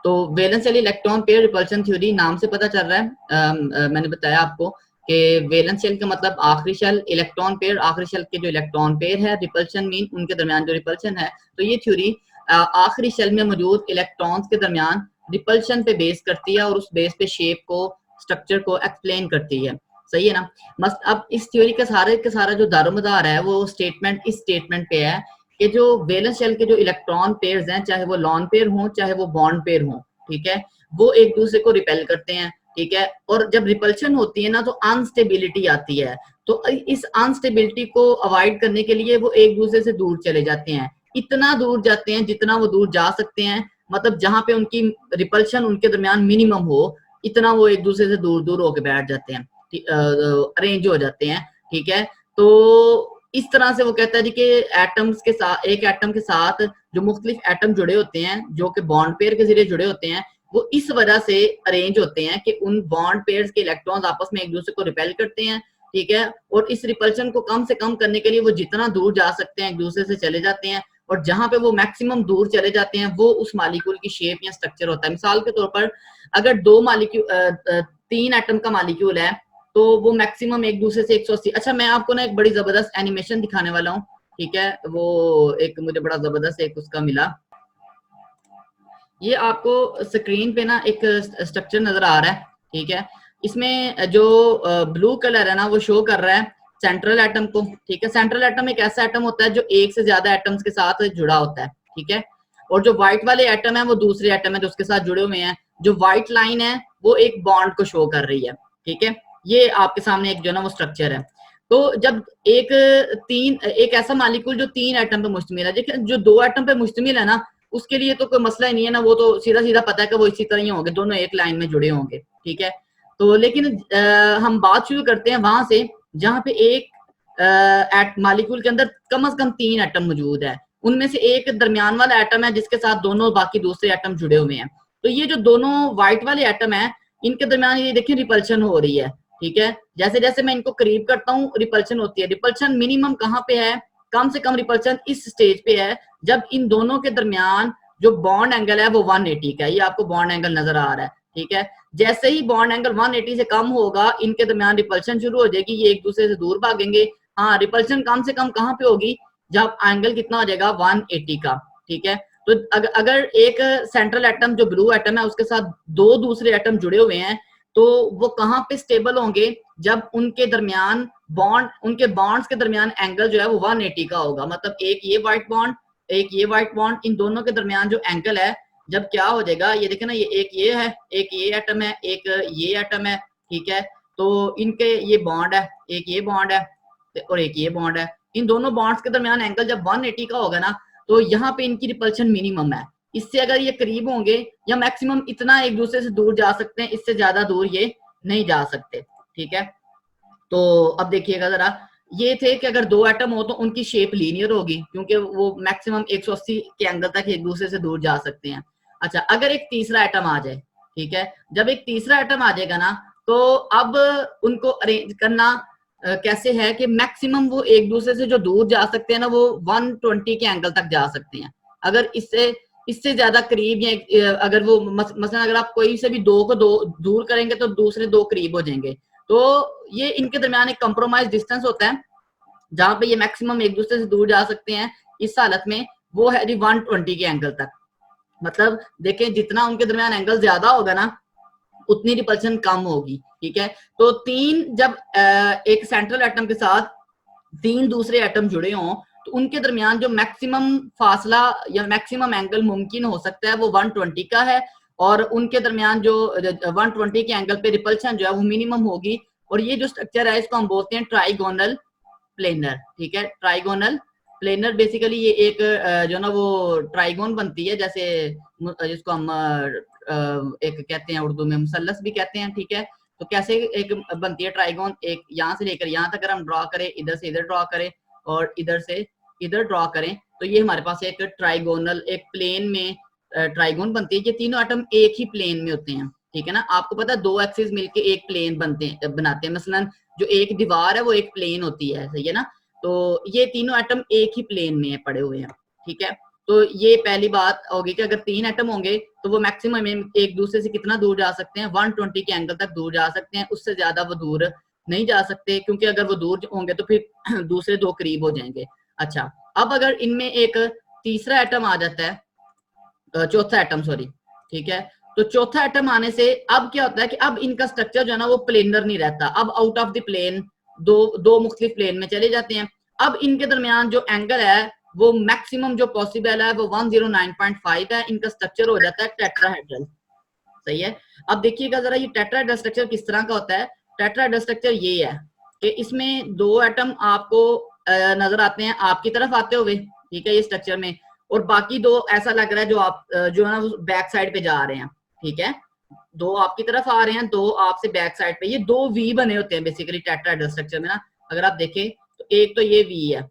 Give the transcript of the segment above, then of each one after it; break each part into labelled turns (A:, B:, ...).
A: तो valence shell electron pair repulsion theory नाम से पता चल रहा है, मैंने बताया आपको कि वैलेंस शेल का मतलब आखिरी शेल, इलेक्ट्रॉन पेयर आखिरी शेल के जो इलेक्ट्रॉन पेयर है, रिपल्शन मीन उनके दरमियान जो रिपल्शन है। तो ये थ्योरी आखिरी शेल में मौजूद इलेक्ट्रॉन्स के दरमियान रिपल्शन पे बेस करती है और उस बेस पे शेप को, स्ट्रक्चर को एक्सप्लेन करती है। सही है ना। मस्त अब इस थ्योरी का सारा जो दारोमदार है वो स्टेटमेंट, इस स्टेटमेंट पे है कि जो वैलेंस शेल के जो इलेक्ट्रॉन पेयर्स हैं, चाहे वो लॉन पेयर हों चाहे वो बॉन्ड पेयर हों, ठीक है, वो एक दूसरे को रिपेल करते हैं, ठीक है। और जब रिपल्शन होती है ना तो अनस्टेबिलिटी आती है। तो इस अनस्टेबिलिटी को अवॉइड करने के लिए वो एक दूसरे से दूर चले जाते हैं, इतना दूर जाते हैं जितना वो दूर जा सकते हैं, मतलब जहां पे उनकी रिपल्शन उनके दरमियान मिनिमम हो, इतना वो एक दूसरे से दूर दूर होकर बैठ जाते हैं, अरेंज हो जाते हैं, ठीक है। तो इस तरह से वो कहता है जी कि एटम्स के साथ, एक एटम के साथ जो मुख्तलिफ एटम जुड़े होते हैं जो कि बॉन्ड पेयर के जरिए जुड़े होते हैं, वो इस वजह से अरेंज होते हैं कि उन बॉन्ड पेयर्स के इलेक्ट्रॉन्स आपस में एक दूसरे को रिपेल करते हैं, ठीक है। और इस रिपल्शन को कम से कम करने के लिए वो जितना दूर जा सकते हैं एक दूसरे से चले जाते हैं, और जहां पे वो मैक्सिमम दूर चले जाते हैं वो उस मालिक्यूल की शेप या स्ट्रक्चर होता है। मिसाल के तौर पर अगर 3 एटम का मालिक्यूल है तो वो मैक्सिमम एक दूसरे से 180। अच्छा, मैं आपको ना एक बड़ी जबरदस्त एनिमेशन दिखाने वाला हूँ, ठीक है। वो एक मुझे बड़ा जबरदस्त एक उसका मिला, ये आपको स्क्रीन पे ना एक स्ट्रक्चर नजर आ रहा है, ठीक है। इसमें जो ब्लू कलर है ना वो शो कर रहा है सेंट्रल एटम को, ठीक है। सेंट्रल एटम एक ऐसा एटम होता है जो एक से ज्यादा एटम्स के साथ जुड़ा होता है, ठीक है। और जो व्हाइट वाले एटम है वो दूसरे एटम है जो उसके साथ जुड़े हुए हैं। जो व्हाइट लाइन है वो एक बॉन्ड को शो कर रही है, ठीक है। ये आपके सामने एक जो है ना वो स्ट्रक्चर है। तो जब एक ऐसा मालिक्यूल जो 3 एटम पे मुश्तमिल है, देखिए जो 2 एटम पे मुश्तमिल है ना उसके लिए तो कोई मसला ही नहीं है ना, वो तो सीधा सीधा पता है कि वो इसी तरह ही होंगे, दोनों एक लाइन में जुड़े होंगे, ठीक है। तो लेकिन हम बात शुरू करते हैं वहां से जहां पे एक मालिक्यूल के अंदर कम से कम 3 एटम मौजूद है, उनमें से एक दरमियान वाला एटम है जिसके साथ दोनों बाकी दूसरे एटम जुड़े हुए हैं। तो ये जो दोनों व्हाइट वाले एटम है इनके दरमियान ये देखिए रिपल्शन हो रही है, ठीक है। जैसे जैसे मैं इनको करीब करता हूँ रिपल्शन होती है। रिपल्शन मिनिमम कहाँ पे है, कम से कम रिपल्शन इस स्टेज पे है जब इन दोनों के दरमियान जो बॉन्ड एंगल है वो 180 का है। ये आपको बॉन्ड एंगल नजर आ रहा है, ठीक है। जैसे ही बॉन्ड एंगल 180 से कम होगा इनके दरमियान रिपल्शन शुरू हो जाएगी, ये एक दूसरे से दूर भागेंगे। हाँ, रिपल्शन कम से कम कहाँ पे होगी, जब एंगल कितना हो जाएगा 180 का, ठीक है। तो अगर एक सेंट्रल एटम जो ब्लू एटम है उसके साथ 2 दूसरे एटम जुड़े हुए हैं तो वो कहाँ पे स्टेबल होंगे, जब उनके दरमियान उनके बॉन्ड्स के दरमियान एंगल जो है वो 180 का होगा। मतलब एक ये व्हाइट बॉन्ड एक ये व्हाइट बॉन्ड, इन दोनों के दरमियान जो एंगल है जब क्या हो जाएगा, ये देखे ना, ये एक ये है, एक ये एटम है, एक ये एटम है, ठीक है। तो इनके ये बॉन्ड है, एक ये बॉन्ड है और एक ये बॉन्ड है। इन दोनों बॉन्ड्स के दरमियान एंगल जब 180 का होगा ना तो यहाँ पे इनकी रिपल्शन मिनिमम है। इससे अगर ये करीब होंगे या मैक्सिमम इतना एक दूसरे से दूर जा सकते हैं, इससे ज्यादा दूर ये नहीं जा सकते, ठीक है। तो अब देखिएगा जरा, ये थे कि अगर 2 एटम हो तो उनकी शेप लीनियर होगी क्योंकि वो मैक्सिमम 180 के एंगल तक एक दूसरे से दूर जा सकते हैं। अच्छा, अगर एक तीसरा एटम आ जाए, ठीक है, जब एक तीसरा एटम आ जाएगा ना तो अब उनको अरेंज करना कैसे है कि मैक्सिमम वो एक दूसरे से जो दूर जा सकते हैं ना वो 120 के एंगल तक जा सकते हैं। अगर इससे ज्यादा करीब या अगर वो मसलन अगर आप कोई से भी 2 को दूर करेंगे तो दूसरे 2 करीब हो जाएंगे। तो ये इनके दरमियान एक कंप्रोमाइज डिस्टेंस होता है जहां पे ये मैक्सिमम एक दूसरे से दूर जा सकते हैं। इस हालत में वो है 120 के एंगल तक। मतलब देखें जितना उनके दरमियान एंगल ज्यादा होगा ना उतनी रिपल्शन कम होगी, ठीक है। तो जब एक सेंट्रल एटम के साथ 3 दूसरे एटम जुड़े हों तो उनके दरमियान जो मैक्सिमम फासला या मैक्सिमम एंगल मुमकिन हो सकता है वो 120 का है, और उनके दरमियान जो 120 के एंगल पे रिपल्शन जो है वो मिनिमम होगी। और ये जो स्ट्रक्चर है इसको हम बोलते हैं ट्राइगोनल प्लेनर, ठीक है। ट्राइगोनल प्लेनर बेसिकली ये एक जो ना वो ट्राइगोन बनती है, जैसे जिसको हम एक कहते हैं उर्दू में मुसल्लस भी कहते हैं, ठीक है। तो कैसे एक बनती है ट्राइगोन, एक यहाँ से लेकर यहाँ तक अगर हम ड्रॉ करें, इधर से इधर ड्रॉ करें और इधर से इधर ड्रॉ करें तो ये हमारे पास एक ट्राइगोनल, एक प्लेन में ट्राइगोन बनती है। ये तीनों एटम एक ही प्लेन में होते हैं, ठीक है ना। आपको पता है 2 एक्सिस मिलके एक प्लेन बनाते हैं। मसलन जो एक दीवार है वो एक प्लेन होती है, सही है ना। तो ये तीनों एटम एक ही प्लेन में पड़े हुए हैं, ठीक है। तो ये पहली बात होगी कि अगर 3 एटम होंगे तो वो मैक्सिमम एक दूसरे से कितना दूर जा सकते हैं, 120 के एंगल तक दूर जा सकते हैं, उससे ज्यादा वो दूर नहीं जा सकते, क्योंकि अगर वो दूर होंगे तो फिर दूसरे दो करीब हो जाएंगे। अच्छा, अब अगर इनमें एक तीसरा एटम आ जाता है, चौथा एटम सॉरी, ठीक है, तो चौथा एटम आने से अब क्या होता है कि अब इनका स्ट्रक्चर जो है ना वो प्लेनर नहीं रहता, अब आउट ऑफ द प्लेन दो मुख्तलिफ प्लेन में चले जाते हैं। अब इनके दरमियान जो एंगल है वो मैक्सिमम जो पॉसिबल है वो 109.5 है, इनका स्ट्रक्चर हो जाता है टेट्राहेड्रल। सही है। अब देखिएगा जरा ये टेट्राहेड्रल स्ट्रक्चर किस तरह का होता है। टेट्राहेड्रल स्ट्रक्चर ये है कि इसमें दो एटम आपको नजर आते हैं आपकी तरफ आते हुए, ठीक है, ये स्ट्रक्चर में, और बाकी दो ऐसा लग रहा है जो आप जो है ना बैक साइड पे जा रहे हैं, ठीक है, दो आपकी तरफ आ रहे हैं, दो आपसे बैक साइड पे, ये दो वी बने होते हैं बेसिकली टेट्राहेड्रल स्ट्रक्चर में ना। अगर आप देखें तो एक तो ये वी है,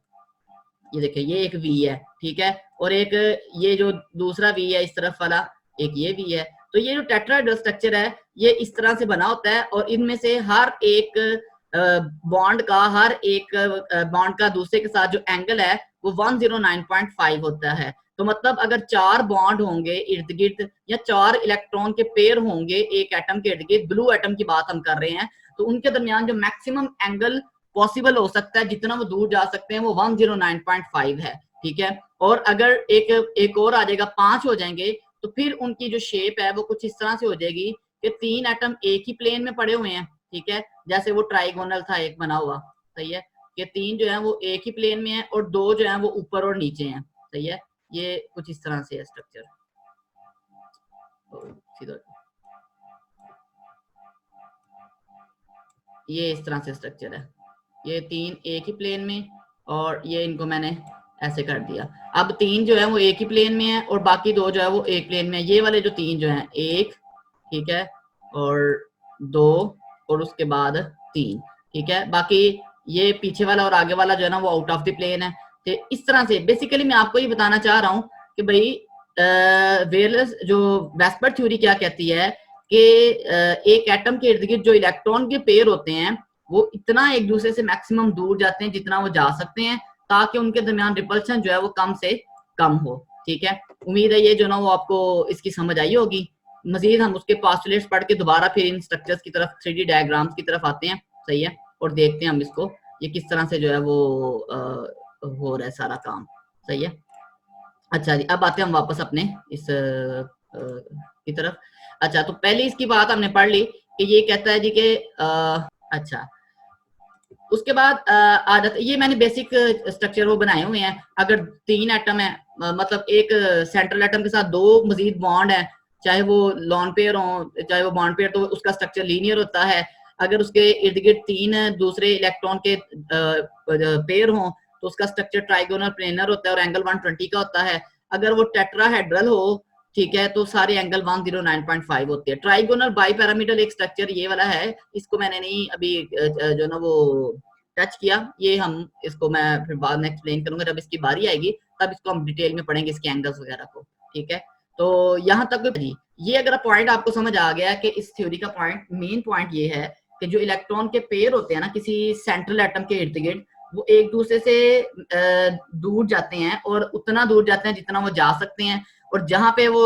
A: ये देखिए ये एक वी है, ठीक है, और एक ये जो दूसरा वी है इस तरफ वाला, एक ये वी है। तो ये जो टेट्राहेड्रल स्ट्रक्चर है ये इस तरह से बना होता है, और इनमें से हर एक बॉन्ड का दूसरे के साथ जो एंगल है वो 109.5 होता है। तो मतलब अगर चार बॉन्ड होंगे इर्द गिर्द, या चार इलेक्ट्रॉन के पेयर होंगे एक एटम के इर्द गिर्द, ब्लू एटम की बात हम कर रहे हैं, तो उनके दरमियान जो मैक्सिमम एंगल पॉसिबल हो सकता है, जितना वो दूर जा सकते हैं, वो 109.5 है, ठीक है। और अगर एक और आ जाएगा, 5 हो जाएंगे, तो फिर उनकी जो शेप है वो कुछ इस तरह से हो जाएगी कि तीन एटम एक ही प्लेन में पड़े हुए हैं, ठीक है, जैसे वो ट्राइगोनल था एक बना हुआ, सही है, कि तीन जो है वो एक ही प्लेन में है और दो जो है वो ऊपर और नीचे हैं, सही है। ये कुछ इस तरह से है स्ट्रक्चर, ये इस तरह से स्ट्रक्चर है, ये तीन एक ही प्लेन में, और ये इनको मैंने ऐसे कर दिया। अब तीन जो है वो एक ही प्लेन में है और बाकी दो जो है वो एक प्लेन में है। ये वाले जो तीन जो हैं, एक, ठीक है, और दो, और उसके बाद तीन, ठीक है, बाकी ये पीछे वाला और आगे वाला जो है ना वो आउट ऑफ द प्लेन है। तो इस तरह से बेसिकली मैं आपको ये बताना चाह रहा हूँ कि भाई वेयरलेस जो वेस्पर थ्योरी क्या कहती है कि एक एटम के इर्द गिर्द जो इलेक्ट्रॉन के पेयर होते हैं वो इतना एक दूसरे से मैक्सिमम दूर जाते हैं जितना वो जा सकते हैं, ताकि उनके दरमियान रिपल्शन जो है वो कम से कम हो, ठीक है। उम्मीद है ये जो ना वो आपको इसकी समझ आई होगी। मजीद हम उसके पोस्टुलेट्स पढ़ के दोबारा फिर इन स्ट्रक्चर्स की तरफ 3D डायग्राम्स की तरफ आते हैं, सही है, और देखते हैं हम इसको ये किस तरह से जो है वो हो रहा है सारा काम, सही है। अच्छा जी, अब आते हैं हम वापस अपने इस की तरफ। अच्छा, तो पहले इसकी बात हमने पढ़ ली कि ये कहता है जी कि अच्छा, उसके बाद आदत, ये मैंने बेसिक स्ट्रक्चर वो बनाए हुए हैं। अगर तीन एटम है, मतलब एक सेंट्रल एटम के साथ दो मजीद बॉन्ड है, चाहे वो लॉन पेयर हो चाहे वो बॉन्ड पेयर, तो उसका स्ट्रक्चर लीनियर होता है। अगर उसके इर्द गिर्द तीन दूसरे इलेक्ट्रॉन के पेयर हों तो उसका स्ट्रक्चर ट्राइगोनल प्लेनर होता है और एंगल 120 का होता है। अगर वो टेट्राहेड्रल हो, ठीक है, तो सारे एंगल 109.5 होते हैं। ट्राइगोनल बाइपैरामीटल एक स्ट्रक्चर ये वाला है, इसको मैंने नहीं अभी जो ना वो टच किया, ये हम इसको मैं फिर बाद में एक्सप्लेन करूंगा, जब इसकी बारी आएगी तब इसको हम डिटेल में पढ़ेंगे इसके एंगल्स वगैरह को, ठीक है। तो यहाँ तक जी, ये अगर पॉइंट आपको समझ आ गया कि इस थ्योरी का पॉइंट, मेन पॉइंट ये है कि जो इलेक्ट्रॉन के पेयर होते हैं ना किसी सेंट्रल एटम के इर्द गिर्द, वो एक दूसरे से दूर जाते हैं और उतना दूर जाते हैं जितना वो जा सकते हैं, और जहां पे वो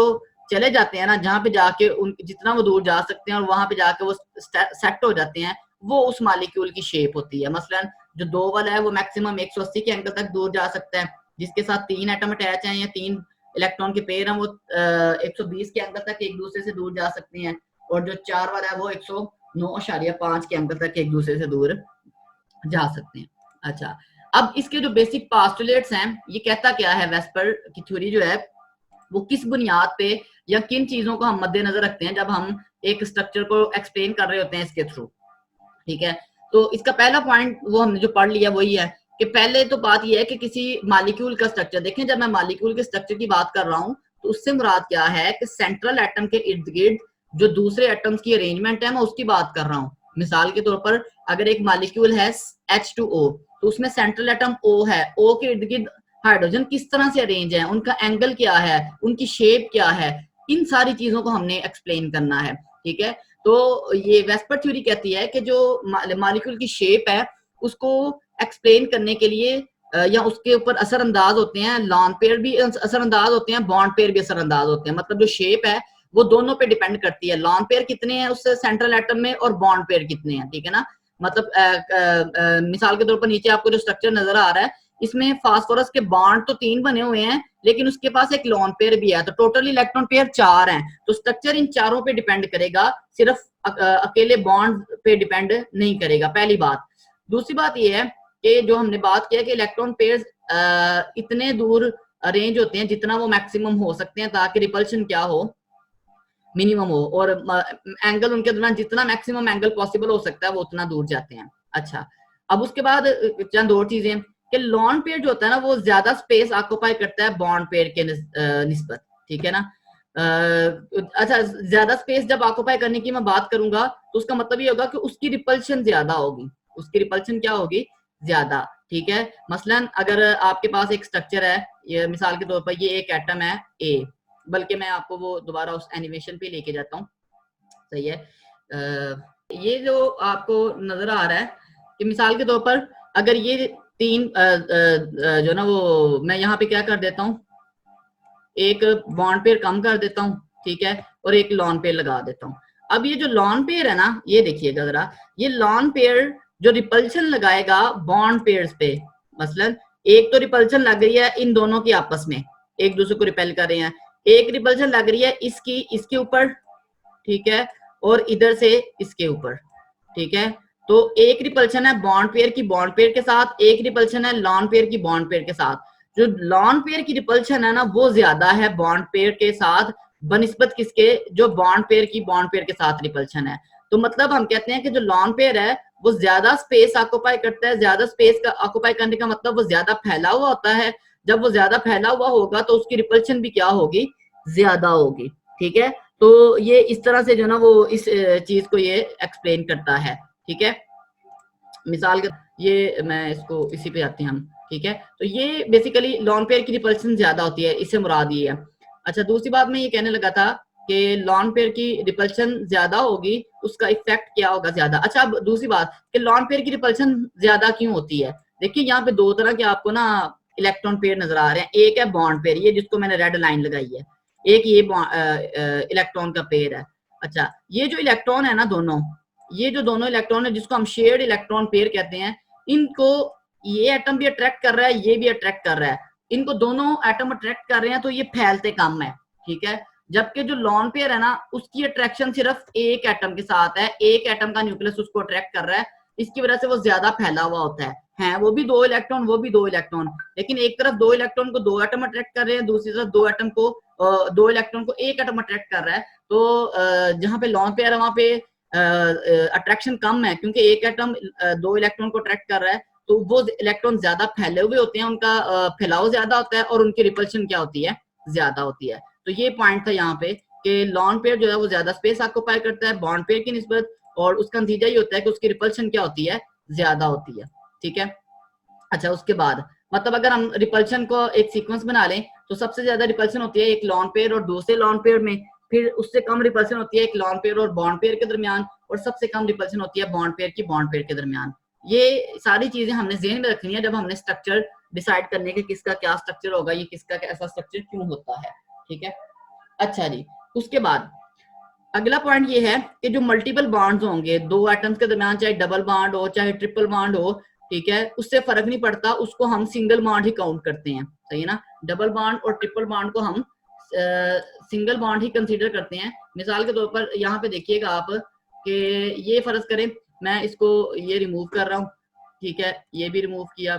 A: चले जाते हैं ना, जहां पे जाके उन जितना वो दूर जा सकते हैं और वहां पे जाके वो सेट हो जाते हैं, वो उस मॉलिक्यूल की शेप होती है। मसलन जो दो वाला है वो मैक्सिमम 180 के एंगल तक दूर जा सकता है, जिसके साथ तीन एटम अटैच हैं या तीन इलेक्ट्रॉन के पेयर हैं वो 120 के एंगल तक एक दूसरे से दूर जा सकते हैं, और जो चार वाला है वो 109.5 के एंगल तक एक दूसरे से दूर जा सकते हैं। अच्छा, अब इसके जो बेसिक पोस्टुलेट्स हैं, ये कहता क्या है, वेस्पर की थ्योरी जो है वो किस बुनियाद पे या किन चीजों को हम मद्देनजर रखते हैं जब हम एक स्ट्रक्चर को एक्सप्लेन कर रहे होते हैं इसके थ्रू, ठीक है। तो इसका पहला पॉइंट वो हमने जो पढ़ लिया वही है कि पहले तो बात यह है कि किसी मॉलिक्यूल का स्ट्रक्चर देखें। जब मैं मॉलिक्यूल के स्ट्रक्चर की बात कर रहा हूं तो उससे मुराद क्या है कि सेंट्रल एटम के इर्द गिर्द जो दूसरे एटम्स की अरेंजमेंट है मैं उसकी बात कर रहा हूँ। मिसाल के तौर पर अगर एक मॉलिक्यूल है H2O, तो उसमें सेंट्रल एटम O है, O के इर्द गिर्द हाइड्रोजन किस तरह से अरेंज है, उनका एंगल क्या है, उनकी शेप क्या है, इन सारी चीजों को हमने एक्सप्लेन करना है, ठीक है। तो ये वेस्पर थ्योरी कहती है कि जो मॉलिक्यूल की शेप है उसको एक्सप्लेन करने के लिए या उसके ऊपर असरअंदाज होते हैं लॉन पेयर भी असरअंदाज होते हैं, बॉन्ड पेयर भी असरअंदाज होते हैं। मतलब जो शेप है वो दोनों पे डिपेंड करती है, लॉन पेयर कितने हैं उस सेंट्रल एटम में और बॉन्ड पेयर कितने हैं, ठीक है ना। मतलब मिसाल के तौर पर नीचे आपको जो स्ट्रक्चर नजर आ रहा है, इसमें फास्फोरस के बॉन्ड तो 3 बने हुए हैं, लेकिन उसके पास एक लॉन पेयर भी है, तो टोटल इलेक्ट्रॉन पेयर 4 हैं। तो स्ट्रक्चर इन चारों पे डिपेंड करेगा, सिर्फ अकेले बॉन्ड पे डिपेंड नहीं करेगा, पहली बात। दूसरी बात ये है कि जो हमने बात किया कि इलेक्ट्रॉन पेयर इतने दूर अरेंज होते हैं जितना वो मैक्सिमम हो सकते हैं, ताकि रिपल्शन क्या हो, मिनिमम हो, और एंगल उनके दरमियान जितना मैक्सिमम एंगल पॉसिबल हो सकता है वो उतना दूर जाते हैं। अच्छा, अब उसके बाद चंद और चीजें कि लॉन पेयर जो होता है ना वो ज्यादा स्पेस ऑक्यूपाई करता है बॉन्ड पेयर के निस्बत, ठीक है ना। अच्छा, ज्यादा स्पेस जब ऑक्यूपाई करने की मैं बात करूंगा तो उसका मतलब ये होगा कि उसकी रिपल्शन ज्यादा होगी, उसकी रिपल्शन क्या होगी, ज्यादा, ठीक है। मसलन अगर आपके पास एक स्ट्रक्चर है, ये मिसाल के तौर पर ये एक एटम है ए, बल्कि मैं आपको वो दोबारा उस एनिमेशन पे लेके जाता हूँ, सही है। ये जो आपको नजर आ रहा है कि मिसाल के तौर पर अगर ये 3 जो ना वो मैं यहाँ पे क्या कर देता हूँ, एक बॉन्ड पेयर कम कर देता हूँ, ठीक है, और एक लॉन पेयर लगा देता हूँ। अब ये जो लॉन पेयर है ना, ये देखिएगा जरा, ये लॉन पेयर जो रिपल्शन लगाएगा बॉन्ड पेयर्स पे, मसलन एक तो रिपल्शन लग रही है इन दोनों की आपस में, एक दूसरे को रिपेल कर रहे हैं, एक रिपल्शन लग रही है इसकी इसके ऊपर, ठीक है, और इधर से इसके ऊपर, ठीक है। तो एक रिपल्शन है बॉन्ड पेयर की बॉन्ड पेयर के साथ, एक रिपल्शन है लॉन पेयर की बॉन्ड पेयर के साथ। जो लॉन पेयर की रिपल्शन है ना वो ज्यादा है बॉन्ड पेयर के साथ बनिस्बत किसके, जो बॉन्ड पेयर की बॉन्ड पेयर के साथ रिपल्शन है। तो मतलब हम कहते हैं कि जो लॉन पेयर है वो ज्यादा स्पेस ऑक्यूपाई करता है, ज्यादा स्पेस का ऑक्यूपाई करने का मतलब वो ज्यादा फैला हुआ होता है। जब वो ज्यादा फैला हुआ होगा तो उसकी रिपल्शन भी क्या होगी, ज्यादा होगी, ठीक है। तो ये इस तरह से जो ना वो इस चीज को ये एक्सप्लेन करता है, ठीक है। मिसाल के ये मैं इसको इसी पे आते हैं हम, ठीक है। तो ये बेसिकली लॉन पेयर की रिपल्शन ज्यादा होती है, इससे मुराद ये है। अच्छा, दूसरी बात मैं ये कहने लगा था कि लॉन पेयर की रिपल्शन ज्यादा होगी, उसका इफेक्ट क्या होगा, ज्यादा। अच्छा, अब दूसरी बात कि लॉन पेयर की रिपल्शन ज्यादा क्यों होती है। देखिए यहाँ पे दो तरह के आपको ना इलेक्ट्रॉन पेयर नजर आ रहे हैं, एक है बॉन्ड पेयर, ये जिसको मैंने रेड लाइन लगाई है, एक ये इलेक्ट्रॉन का पेयर है। अच्छा, ये जो इलेक्ट्रॉन है ना दोनों, ये जो दोनों इलेक्ट्रॉन है जिसको हम शेयर्ड इलेक्ट्रॉन पेयर कहते हैं, इनको ये एटम भी अट्रैक्ट कर रहा है, ये भी अट्रैक्ट कर रहा है, इनको दोनों एटम अट्रैक्ट कर रहे हैं, तो ये फैलते कम है, ठीक है। जबकि जो लॉन पेयर है ना उसकी अट्रैक्शन सिर्फ एक एटम के साथ है, एक एटम का न्यूक्लियस उसको अट्रैक्ट कर रहा है, इसकी वजह से वो ज्यादा फैला हुआ होता है वो भी दो इलेक्ट्रॉन, वो भी दो इलेक्ट्रॉन, लेकिन एक तरफ दो इलेक्ट्रॉन को दो एटम अट्रैक्ट कर रहे हैं, दूसरी तरफ दो एटम को दो इलेक्ट्रॉन को एक एटम अट्रैक्ट कर रहा है। तो जहां पे लॉन पेयर है वहां पे अट्रैक्शन कम है, क्योंकि एक एटम दो इलेक्ट्रॉन को अट्रैक्ट कर रहा है, तो वो इलेक्ट्रॉन ज्यादा फैले हुए होते हैं, उनका फैलाव ज्यादा होता है और उनकी रिपल्शन क्या होती है, ज्यादा होती है। तो ये पॉइंट था यहाँ पे कि लॉन पेयर जो है वो ज्यादा स्पेस ऑक्यूपाई करता है बॉन्ड पेयर की निस्बत, और उसका नतीजा ये होता है कि उसकी रिपल्शन क्या होती है, ज्यादा होती है, ठीक है। अच्छा, उसके बाद मतलब अगर हम रिपल्शन को एक सीक्वेंस बना लें तो सबसे ज्यादा रिपल्शन होती है एक लॉन पेयर और दूसरे लॉन पेयर में, फिर उससे कम रिपल्शन होती है एक लॉन पेयर और बॉन्ड पेयर के दरमियान, और सबसे कम रिपल्शन होती है बॉन्ड पेयर की बॉन्ड पेयर के दरमियान। ये सारी चीजें हमने ज़हन में रखनी है जब हमने स्ट्रक्चर डिसाइड करने के किसका क्या स्ट्रक्चर होगा, ये किसका कैसा स्ट्रक्चर क्यों होता है, ठीक है। अच्छा जी, उसके बाद अगला पॉइंट ये है कि जो मल्टीपल बॉन्ड्स होंगे दो एटम्स के दरमियान, चाहे डबल बॉन्ड हो चाहे ट्रिपल बॉन्ड हो, ठीक है, उससे फर्क नहीं पड़ता, उसको हम सिंगल बॉन्ड ही काउंट करते हैं, सही है ना। डबल बॉन्ड और ट्रिपल बॉन्ड को हम सिंगल बॉन्ड ही कंसीडर करते हैं। मिसाल के तौर पर यहाँ पे देखिएगा आप कि ये फर्ज करें मैं इसको ये रिमूव कर रहा हूँ, ठीक है, ये भी रिमूव किया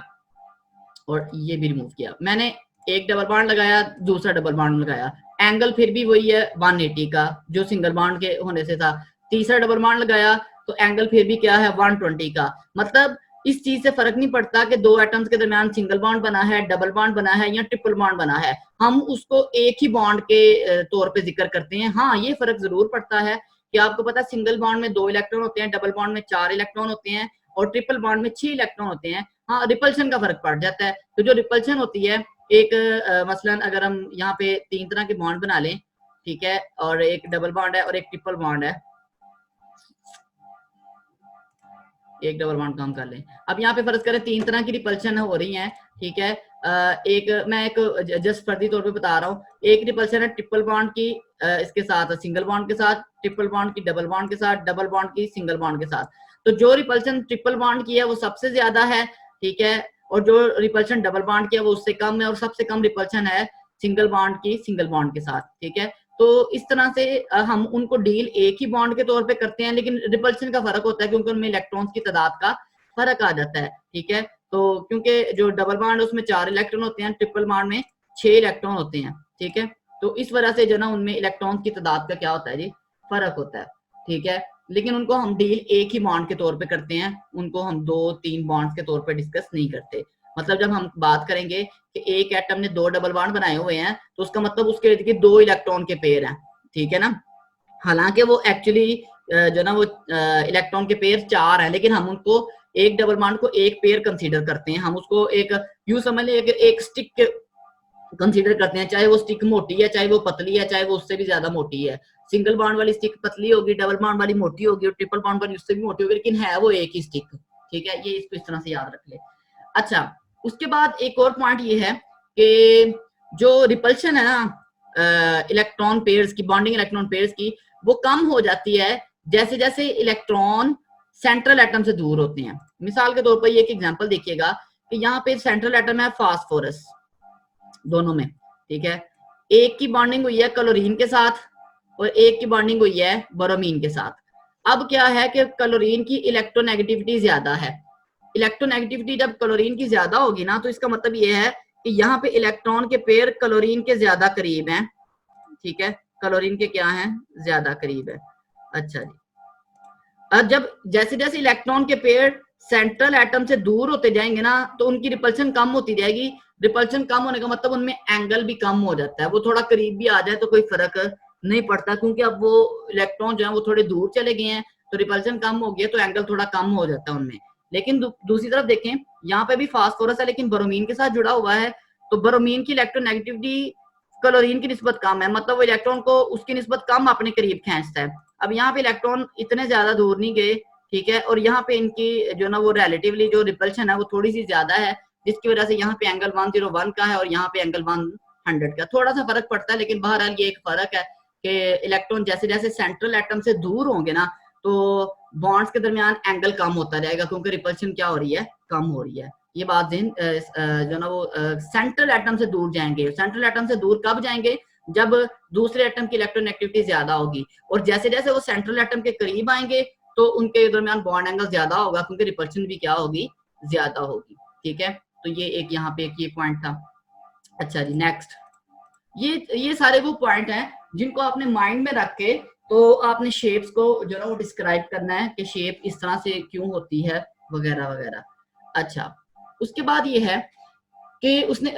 A: और ये भी रिमूव किया, मैंने एक डबल बॉन्ड लगाया दूसरा डबल बॉन्ड लगाया, एंगल फिर भी वही है 180 का जो सिंगल बॉन्ड के होने से था, तीसरा डबल बॉन्ड लगाया तो एंगल फिर भी क्या है 120 का। मतलब इस चीज से फर्क नहीं पड़ता कि दो एटम्स के दरमियान सिंगल बॉन्ड बना है, डबल बॉन्ड बना है या ट्रिपल बॉन्ड बना है, हम उसको एक ही बॉन्ड के तौर पे जिक्र करते हैं। हाँ, ये फर्क जरूर पड़ता है कि आपको पता है सिंगल बॉन्ड में 2 इलेक्ट्रॉन होते हैं, डबल बॉन्ड में 4 इलेक्ट्रॉन होते हैं और ट्रिपल बॉन्ड में 6 इलेक्ट्रॉन होते हैं। हाँ, रिपल्शन का फर्क पड़ जाता है। तो जो रिपल्शन होती है एक मसलन अगर हम यहाँ पे 3 तरह के बॉन्ड बना लें, ठीक है, और एक डबल बॉन्ड है और एक ट्रिपल बॉन्ड है, एक डबल बॉन्ड काम कर लें। अब यहाँ पे फर्ज करें 3 तरह की रिपल्शन हो रही है, ठीक है। मैं एक जस्ट फर्जी तौर पे बता रहा हूँ, एक रिपल्शन है ट्रिपल बॉन्ड की इसके साथ, सिंगल बॉन्ड के साथ, ट्रिपल बॉन्ड की डबल बॉन्ड के साथ, डबल बॉन्ड की सिंगल बॉन्ड के साथ। तो जो रिपल्शन ट्रिपल बॉन्ड की है वो सबसे ज्यादा है, ठीक है, और जो रिपल्शन डबल बॉन्ड की है वो उससे कम है, और सबसे कम रिपल्शन है सिंगल बॉन्ड की सिंगल बॉन्ड के साथ, ठीक है। तो इस तरह से हम उनको डील एक ही बॉन्ड के तौर पे करते हैं, लेकिन रिपल्शन का फर्क होता है क्योंकि उनमें इलेक्ट्रॉन्स की तादाद का फर्क आ जाता है, ठीक है। तो क्योंकि जो डबल बॉन्ड है उसमें 4 इलेक्ट्रॉन होते हैं, ट्रिपल बॉन्ड में 6 इलेक्ट्रॉन होते हैं, ठीक है। तो इस वजह से जो ना उनमें इलेक्ट्रॉन की तादाद का क्या होता है जी, फर्क होता है, ठीक है। लेकिन उनको हम डील एक ही बॉन्ड के तौर पे करते हैं, उनको हम 2-3 बॉन्ड्स के तौर पे डिस्कस नहीं करते। मतलब जब हम बात करेंगे कि एक एटम ने 2 डबल बॉन्ड बनाए हुए हैं तो उसका मतलब उसके इर्द गिर्द 2 इलेक्ट्रॉन के पेयर हैं, ठीक है ना। हालांकि वो एक्चुअली जो ना वो इलेक्ट्रॉन के पेयर 4 हैं, लेकिन हम उनको एक डबल बॉन्ड को एक पेयर कंसीडर करते हैं, हम उसको एक यूं समझ लें एक स्टिक कंसीडर करते हैं, चाहे वो स्टिक मोटी है, चाहे वो पतली है, चाहे वो उससे भी ज्यादा मोटी है। सिंगल बॉन्ड वाली स्टिक पतली होगी, डबल बॉन्ड वाली मोटी होगी, और ट्रिपल बॉन्ड वाली उससे भी मोटी होगी, लेकिन है वो एक ही स्टिक, ठीक है। ये इसको इस तरह से याद रख ले। अच्छा, उसके बाद एक और पॉइंट ये है कि जो रिपल्शन है ना इलेक्ट्रॉन पेयर्स की, बॉन्डिंग इलेक्ट्रॉन पेयर्स की, वो कम हो जाती है जैसे जैसे इलेक्ट्रॉन सेंट्रल एटम से दूर होते हैं। मिसाल के तौर पर ये एक एग्जांपल देखिएगा कि यहाँ पे सेंट्रल एटम है फास्फोरस, दोनों में, ठीक है। एक की बॉन्डिंग हुई है क्लोरीन के साथ और एक की बॉन्डिंग हुई है ब्रोमीन के साथ। अब क्या है कि क्लोरीन की इलेक्ट्रोनेगेटिविटी ज्यादा है। इलेक्ट्रोनेगेटिविटी जब क्लोरीन की ज्यादा होगी ना, तो इसका मतलब ये है कि यहाँ पे इलेक्ट्रॉन के पेयर क्लोरीन के ज्यादा करीब हैं, ठीक है, क्लोरीन के क्या हैं, ज्यादा करीब है। अच्छा जी, अब जब जैसे जैसे इलेक्ट्रॉन के पेयर सेंट्रल एटम से दूर होते जाएंगे ना, तो उनकी रिपल्शन कम होती जाएगी। रिपल्शन कम होने का मतलब उनमें एंगल भी कम हो जाता है। वो थोड़ा करीब भी आ जाए तो कोई फर्क नहीं पड़ता, क्योंकि अब वो इलेक्ट्रॉन जो है वो थोड़े दूर चले गए हैं, तो रिपल्शन कम हो गया, तो एंगल थोड़ा कम हो जाता है उनमें। लेकिन दूसरी तरफ देखें, यहाँ पे भी फास्फोरस है लेकिन ब्रोमीन के साथ जुड़ा हुआ है, तो ब्रोमीन की इलेक्ट्रोनेगेटिविटी क्लोरीन की निस्बत कम है, मतलब वो इलेक्ट्रॉन को उसकी निस्बत कम अपने करीब खींचता है। अब यहाँ पे इलेक्ट्रॉन इतने ज्यादा दूर नहीं गए, ठीक है, और यहाँ पे इनकी जो ना वो रिलेटिवली जो रिपल्शन है वो थोड़ी सी ज्यादा है, जिसकी वजह से यहाँ पे एंगल 101 का है और यहाँ पे एंगल 100 का। थोड़ा सा फर्क पड़ता है, लेकिन बहरहाल ये एक फर्क है कि इलेक्ट्रॉन जैसे जैसे सेंट्रल एटम से दूर होंगे ना, तो बॉन्ड्स के दरमियान एंगल कम होता जाएगा, क्योंकि रिपल्शन क्या हो रही है, कम हो रही है। ये बात जो ना वो सेंट्रल एटम से दूर जाएंगे। सेंट्रल एटम से दूर कब जाएंगे, जब दूसरे एटम की इलेक्ट्रोनेगेटिविटी ज्यादा होगी, और जैसे जैसे वो सेंट्रल एटम के करीब आएंगे तो उनके दरमियान बॉन्ड एंगल ज्यादा होगा, क्योंकि रिपल्शन भी क्या होगी, ज्यादा होगी, ठीक है। तो ये एक यहाँ पे एक ये पॉइंट था। अच्छा जी, नेक्स्ट, ये सारे वो पॉइंट हैं जिनको आपने माइंड में रख के तो आपने शेप्स को जो ना वो डिस्क्राइब करना है कि शेप इस तरह से क्यों होती है, वगैरह वगैरह। अच्छा, उसके बाद ये है कि उसने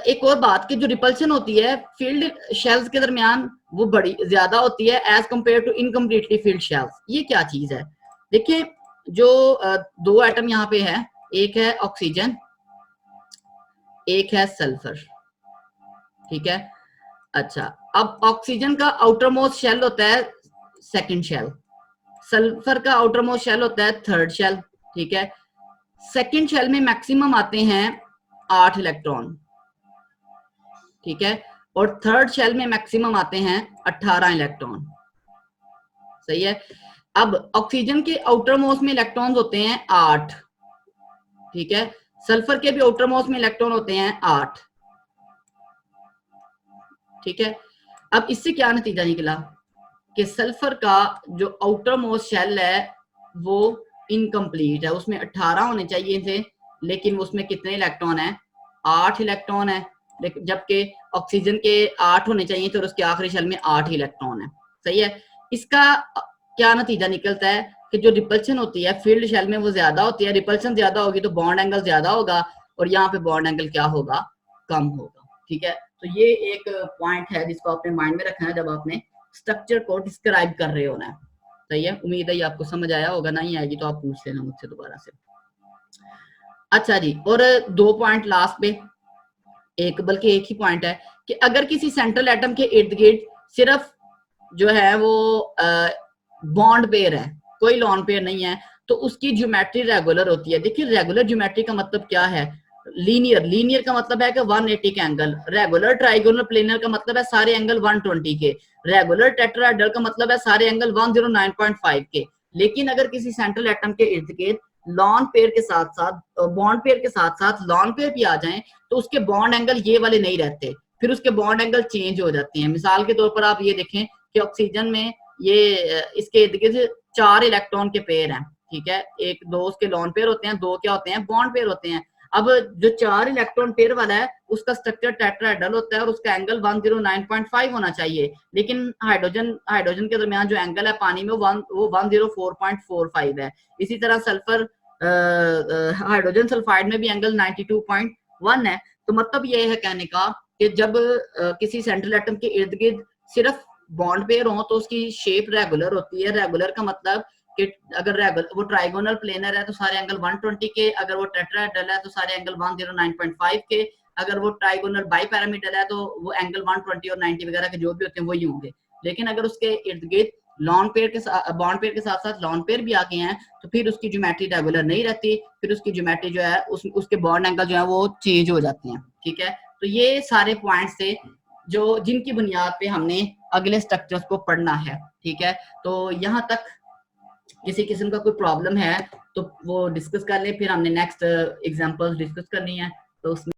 A: एक और बात कि जो रिपल्शन होती है फील्ड शेल्स के दरमियान वो बड़ी ज्यादा होती है as compare to incompletely filled shells. ये क्या चीज है, देखिए, जो दो एटम यहाँ पे है, एक है ऑक्सीजन, एक है सल्फर, ठीक है। अच्छा, अब ऑक्सीजन का आउटर मोस्ट शेल होता है सेकंड शेल, सल्फर का आउटर मोस्ट शेल होता है थर्ड शेल, ठीक है। सेकंड शेल में मैक्सिमम आते हैं 8 इलेक्ट्रॉन, ठीक है, और थर्ड शेल में मैक्सिमम आते हैं 18 इलेक्ट्रॉन, सही है। अब ऑक्सीजन के आउटर मोस्ट में इलेक्ट्रॉन्स होते हैं 8, ठीक है, सल्फर के भी आउटर मोस्ट में इलेक्ट्रॉन होते हैं 8, ठीक है। अब इससे क्या नतीजा निकला कि सल्फर का जो आउटर मोस्ट शेल है वो इनकम्प्लीट है, उसमें 18 होने चाहिए थे, लेकिन उसमें कितने इलेक्ट्रॉन है, 8 इलेक्ट्रॉन है, जबकि ऑक्सीजन के 8 होने चाहिए थे और उसके आखिरी शेल में 8 इलेक्ट्रॉन है, सही है। इसका क्या नतीजा निकलता है कि जो रिपल्शन होती है फील्ड शेल में वो ज्यादा होती है, रिपल्शन ज्यादा होगी तो बॉन्ड एंगल ज्यादा होगा, और यहाँ पे बॉन्ड एंगल क्या होगा, कम होगा, ठीक है। तो ये एक पॉइंट है जिसको आपने माइंड में रखना है जब आपने स्ट्रक्चर को डिस्क्राइब कर रहे होना है, सही है। उम्मीद है ये आपको समझ आया होगा, नहीं आएगी तो आप पूछ लेना मुझसे दोबारा से। अच्छा जी, और 2 पॉइंट लास्ट पे, एक बल्कि एक ही पॉइंट है कि अगर किसी सेंट्रल एटम के इर्द गिर्द सिर्फ जो है वो बॉन्ड पेयर है, कोई लॉन पेयर नहीं है, तो उसकी ज्योमेट्री रेगुलर होती है। देखिए, रेगुलर ज्योमेट्री का मतलब क्या है, लीनियर, लीनियर का मतलब है कि 180 के एंगल, रेगुलर ट्राइगोनल प्लेनर का मतलब है सारे एंगल 120 के, रेगुलर टेट्राहेड्रल का मतलब है सारे एंगल 109.5 के। लेकिन अगर किसी सेंट्रल एटम के इर्द गिर्द लॉन पेयर के साथ साथ बॉन्ड पेयर के साथ साथ लॉन पेयर भी आ जाएं तो उसके बॉन्ड एंगल ये वाले नहीं रहते, फिर उसके बॉन्ड एंगल चेंज हो जाते हैं। मिसाल के तौर पर आप ये देखें कि ऑक्सीजन में ये इसके इर्द गिर्द 4 इलेक्ट्रॉन के पेयर हैं, ठीक है, एक दो उसके लॉन पेयर होते हैं, दो क्या होते हैं, बॉन्ड पेयर होते हैं। अब जो 4 इलेक्ट्रॉन पेयर वाला है उसका स्ट्रक्चर टेट्राहेड्रल होता है और उसका एंगल 109.5 होना चाहिए, लेकिन हाइड्रोजन के दरमियान जो एंगल है पानी में वो 104.45 है। इसी तरह सल्फर हाइड्रोजन सल्फाइड में भी एंगल 92.1 है। तो मतलब ये है कहने का कि जब किसी सेंट्रल एटम के इर्द गिर्द सिर्फ बॉन्ड पेयर हो तो उसकी शेप रेगुलर होती है। रेगुलर का मतलब कि अगर वो ट्राइगोनल प्लेनर है तो सारे एंगल 120 के, अगर वो टेट्राहेड्रल है तो सारे एंगल 109.5 के, अगर वो ट्राइगोनल बाई पैरामीटर है तो वो एंगल 120 और 90 वगैरह के जो भी होते हैं वही होंगे। लेकिन अगर उसके इर्द गिर्द लॉन पेयर के साथ बॉन्ड पेयर के साथ साथ लॉन पेयर भी आके हैं तो फिर उसकी ज्योमेट्री रेगुलर नहीं रहती, फिर उसकी ज्योमेट्री जो है उसके बॉन्ड एंगल जो है वो चेंज हो जाते हैं, ठीक है। तो ये सारे पॉइंट्स थे जो जिनकी बुनियाद पे हमने अगले स्ट्रक्चर्स को पढ़ना है, ठीक है। तो यहाँ तक किसी किस्म का कोई प्रॉब्लम है तो वो डिस्कस कर ले, फिर हमने नेक्स्ट एग्जांपल्स डिस्कस करनी है। तो उसमें